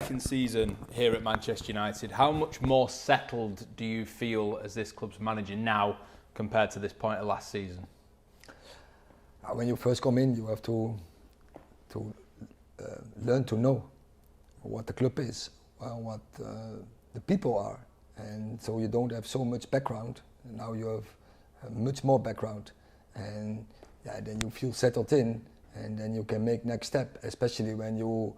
second season here at Manchester United. How much more settled do you feel as this club's manager now compared to this point of last season? When you first come in, you have to learn to know what the club is, what the people are, and so you don't have so much background. Now you have much more background, and then you feel settled in, and then you can make next step, especially when you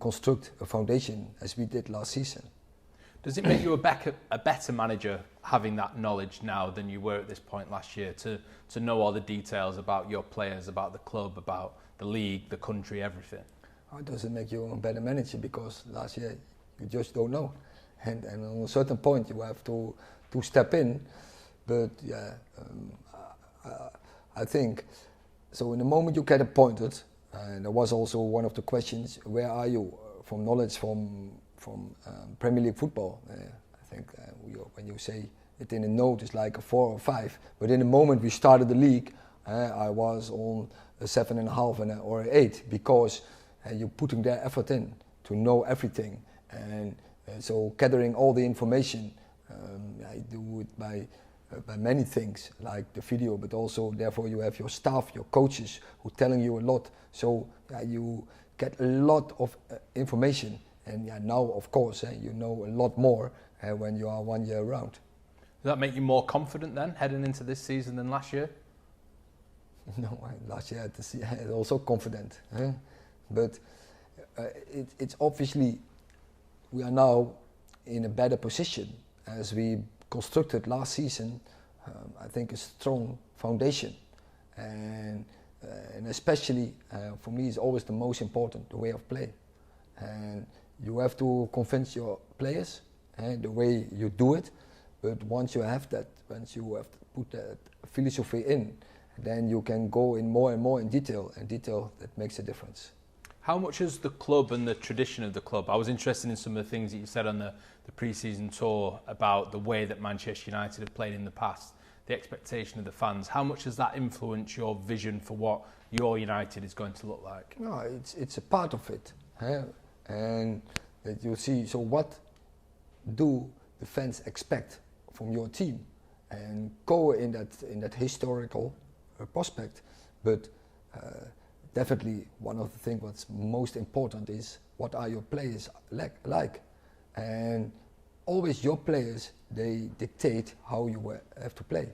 construct a foundation as we did last season. Does it make you a better manager having that knowledge now than you were at this point last year, to know all the details about your players, about the club, about the league, the country, everything? It doesn't make you a better manager, because last year you just don't know, and on a certain point you have to step in. But I think so. In the moment you get appointed, and there was also one of the questions: where are you from knowledge from Premier League football? I think when you say it in a note, it's like a 4 or 5. But in the moment we started the league, I was on a 7.5 or an 8, because you're putting their effort in to know everything, and so gathering all the information. I do it by many things, like the video, but also therefore you have your staff, your coaches, who are telling you a lot. So you get a lot of information, and now of course you know a lot more when you are 1 year around. Does that make you more confident then, heading into this season, than last year? No, last year I was also confident, but it's obviously we are now in a better position as we constructed last season. I think a strong foundation, and especially for me is always the most important, the way of play. And you have to convince your players the way you do it, but once you have that, once you have put that philosophy in, then you can go in more and more in detail, and detail that makes a difference. How much has the club and the tradition of the club, I was interested in some of the things that you said on the pre-season tour about the way that Manchester United have played in the past, the expectation of the fans. How much has that influenced your vision for what your United is going to look like? No, it's a part of it, and that you see. So what do the fans expect from your team, and go in that historical prospect, but. Definitely one of the things what's most important is what are your players like, and always your players, they dictate how you have to play,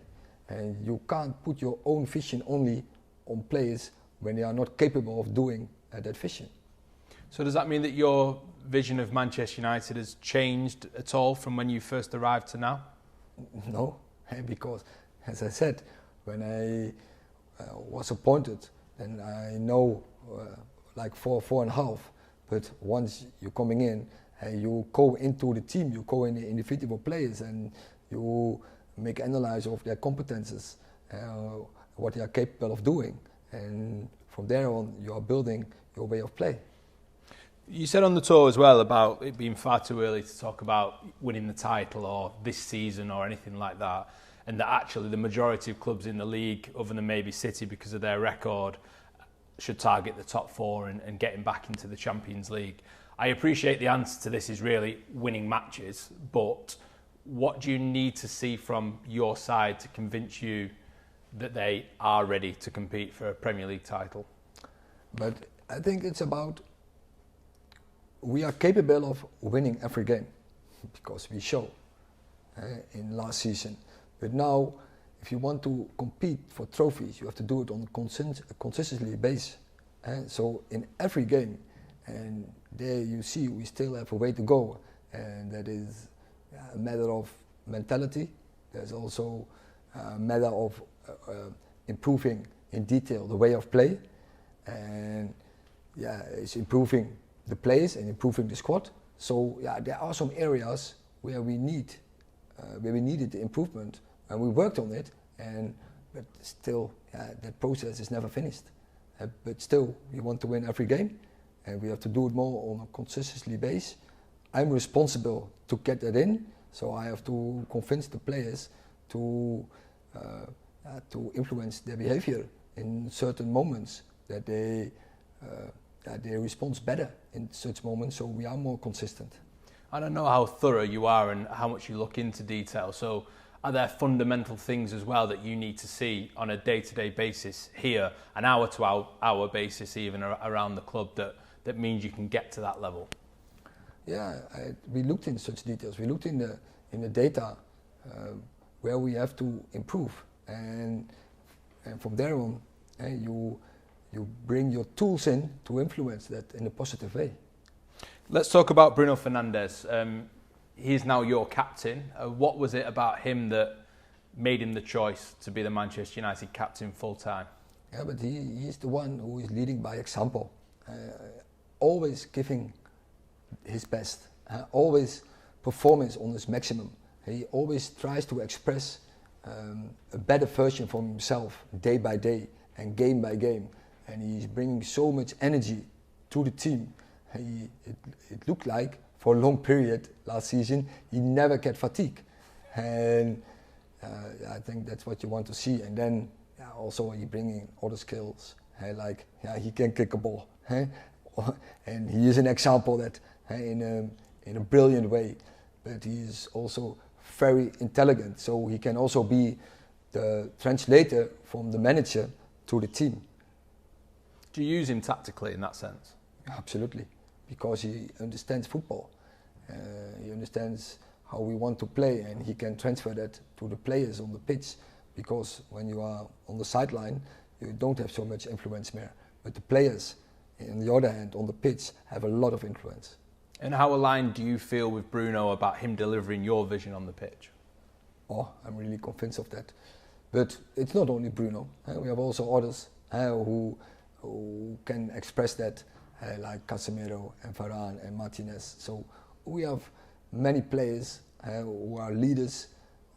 and you can't put your own vision only on players when they are not capable of doing that vision. So does that mean that your vision of Manchester United has changed at all from when you first arrived to now? No, because as I said, when I was appointed, and I know like 4.5, but once you're coming in, you go into the team, you go in the individual players, and you make analysis of their competences, what they are capable of doing, and from there on you are building your way of play. You said on the tour as well about it being far too early to talk about winning the title or this season or anything like that, and that actually the majority of clubs in the league, other than maybe City because of their record, should target the top 4 and getting back into the Champions League. I appreciate the answer to this is really winning matches, but what do you need to see from your side to convince you that they are ready to compete for a Premier League title? But I think it's about we are capable of winning every game, because we show in last season. But now, if you want to compete for trophies, you have to do it on a consistently basis. So in every game, and there you see we still have a way to go, and that is a matter of mentality. There's also a matter of improving in detail the way of play, and it's improving the players and improving the squad. So there are some areas where we needed the improvement, and we worked on it, but still that process is never finished. But still, we want to win every game, and we have to do it more on a consistently basis. I'm responsible to get that in, so I have to convince the players to influence their behavior in certain moments, that they they respond better in such moments, so we are more consistent. I don't know how thorough you are and how much you look into detail. So are there fundamental things as well that you need to see on a day-to-day basis here, an hour-to-hour basis even around the club that means you can get to that level? Yeah, we looked in such details. We looked in the data where we have to improve, and from there on, you bring your tools in to influence that in a positive way. Let's talk about Bruno Fernandes. He's now your captain. What was it about him that made him the choice to be the Manchester United captain full time? Yeah, but he's the one who is leading by example, always giving his best, always performance on his maximum. He always tries to express a better version from himself day by day and game by game, and he's bringing so much energy to the team. It looked like for a long period last season he never get fatigue, and I think that's what you want to see. And then also he bringing other skills, like he can kick a ball, and he is an example that in a brilliant way. But he is also very intelligent, so he can also be the translator from the manager to the team. Do you use him tactically in that sense? Absolutely, because he understands football. He understands how we want to play, and he can transfer that to the players on the pitch, because when you are on the sideline you don't have so much influence more, but the players on the other hand on the pitch have a lot of influence. And how aligned do you feel with Bruno about him delivering your vision on the pitch? Oh, I'm really convinced of that. But it's not only Bruno. We have also others who can express that, like Casemiro and Varane and Martinez. So we have many players who are leaders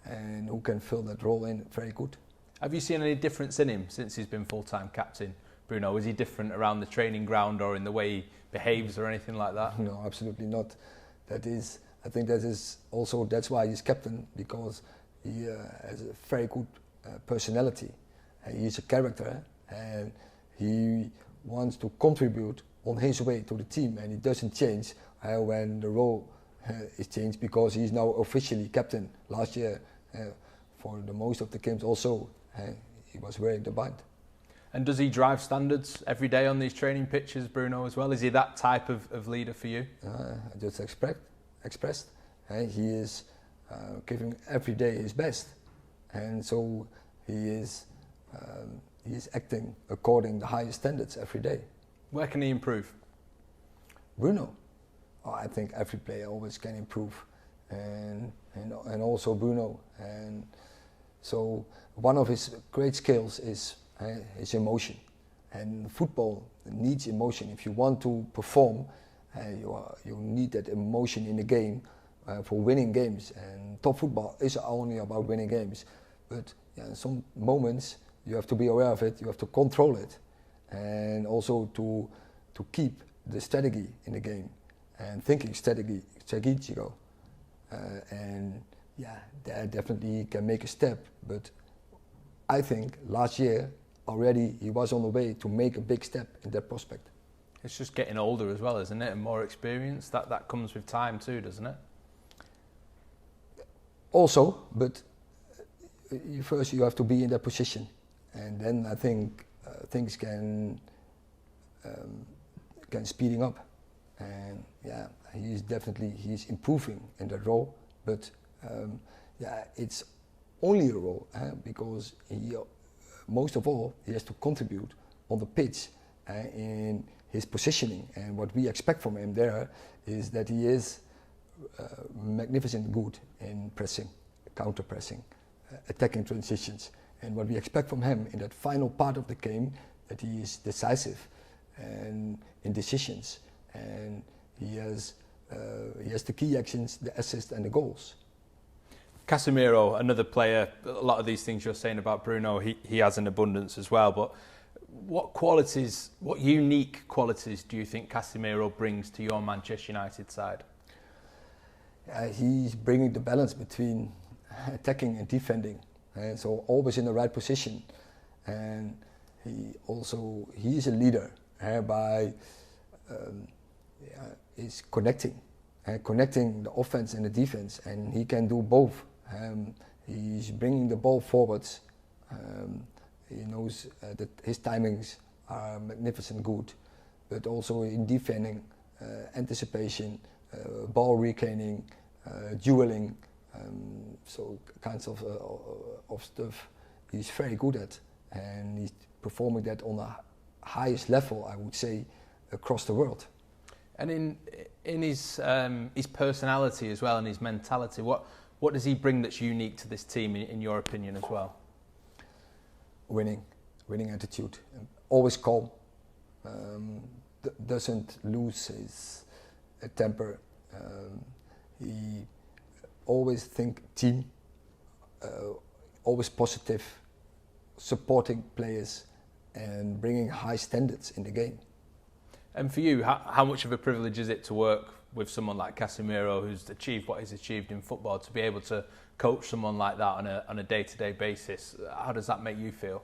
and who can fill that role in very good. Have you seen any difference in him since he's been full-time captain, Bruno? Is he different around the training ground or in the way he behaves or anything like that? No, absolutely not. I think that is also, that's why he's captain, because he has a very good personality. He's a character, and he wants to contribute on his way to the team, and he doesn't change when the role is changed, because he's now officially captain. Last year, for the most of the games also, he was wearing the band. And does he drive standards every day on these training pitches, Bruno, as well? Is he that type of leader for you? I just expressed. He is giving every day his best, and so he is acting according to the highest standards every day. Where can he improve? Bruno. I think every player always can improve, and also Bruno. And so one of his great skills is his emotion, and football needs emotion. If you want to perform, you need that emotion in the game for winning games. And top football is only about winning games, but in some moments you have to be aware of it, you have to control it, and also to keep the strategy in the game and thinking strategical. And there definitely can make a step, but I think last year already he was on the way to make a big step in that prospect. It's just getting older as well, isn't it? And more experience. That comes with time too, doesn't it? Also, but first you have to be in that position, and then I think things can speeding up. And he's improving in that role, but it's only a role because most of all he has to contribute on the pitch in his positioning, and what we expect from him there is that he is magnificent good in pressing, counter pressing, attacking transitions, and what we expect from him in that final part of the game, that he is decisive and in decisions, and he has the key actions, the assists and the goals. Casemiro, another player, a lot of these things you're saying about Bruno, he has an abundance as well, but what unique qualities do you think Casemiro brings to your Manchester United side? He's bringing the balance between attacking and defending, and so always in the right position. And he is a leader by is connecting the offense and the defense, and he can do both. He's bringing the ball forwards. He knows that his timings are magnificent good, but also in defending, anticipation, ball reclaiming, dueling, so kinds of stuff he's very good at, and he's performing that on the highest level, I would say, across the world. And in his personality as well, and his mentality, what does he bring that's unique to this team, in your opinion, as well? Winning attitude, always calm, doesn't lose his temper. He always think team, always positive, supporting players, and bringing high standards in the game. And for you, how much of a privilege is it to work with someone like Casemiro, who's achieved what he's achieved in football, to be able to coach someone like that on a day-to-day basis? How does that make you feel?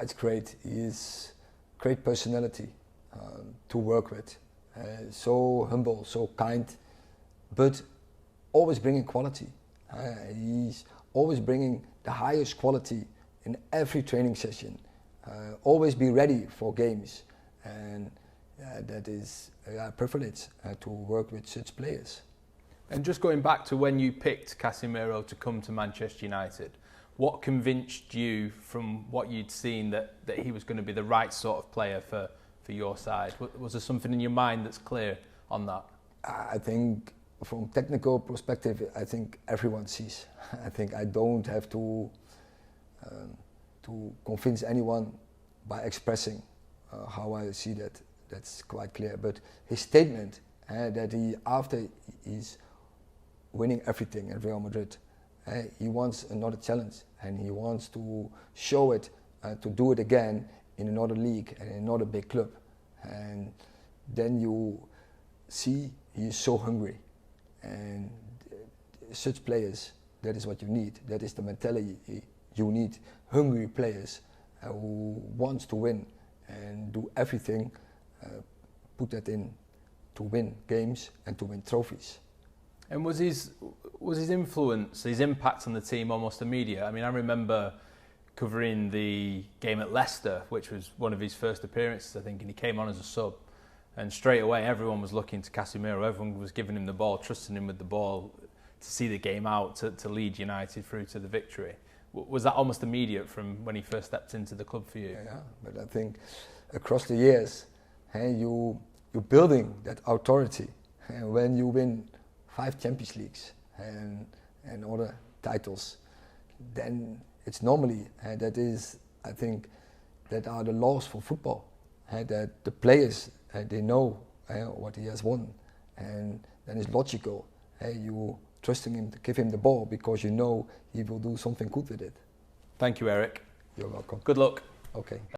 It's great. He is great personality to work with. So humble, so kind, but always bringing quality. He's always bringing the highest quality in every training session. Always be ready for games, and that is a privilege to work with such players. And just going back to when you picked Casemiro to come to Manchester United, what convinced you from what you'd seen that he was going to be the right sort of player for your side? Was there something in your mind that's clear on that? I think from technical perspective, I think everyone sees. I think I don't have to convince anyone by expressing how I see that. That's quite clear. But his statement that after he's winning everything at Real Madrid, he wants another challenge, and he wants to show it, to do it again in another league and in another big club. And then you see he is so hungry, and such players, that is what you need. That is the mentality you need. Hungry players who wants to win and do everything, put that in to win games and to win trophies. And was his influence, his impact on the team almost immediate? I mean, I remember covering the game at Leicester, which was one of his first appearances, I think, and he came on as a sub. And straight away, everyone was looking to Casemiro. Everyone was giving him the ball, trusting him with the ball to see the game out, to lead United through to the victory. Was that almost immediate from when he first stepped into the club for you? Yeah, but I think across the years, you're building that authority. And when you win 5 Champions Leagues and other titles, then it's normally, that is, I think, that are the laws for football. That the players, they know what he has won, and then it's logical. You trusting him to give him the ball because you know he will do something good with it. Thank you, Erik. You're welcome. Good luck. Okay.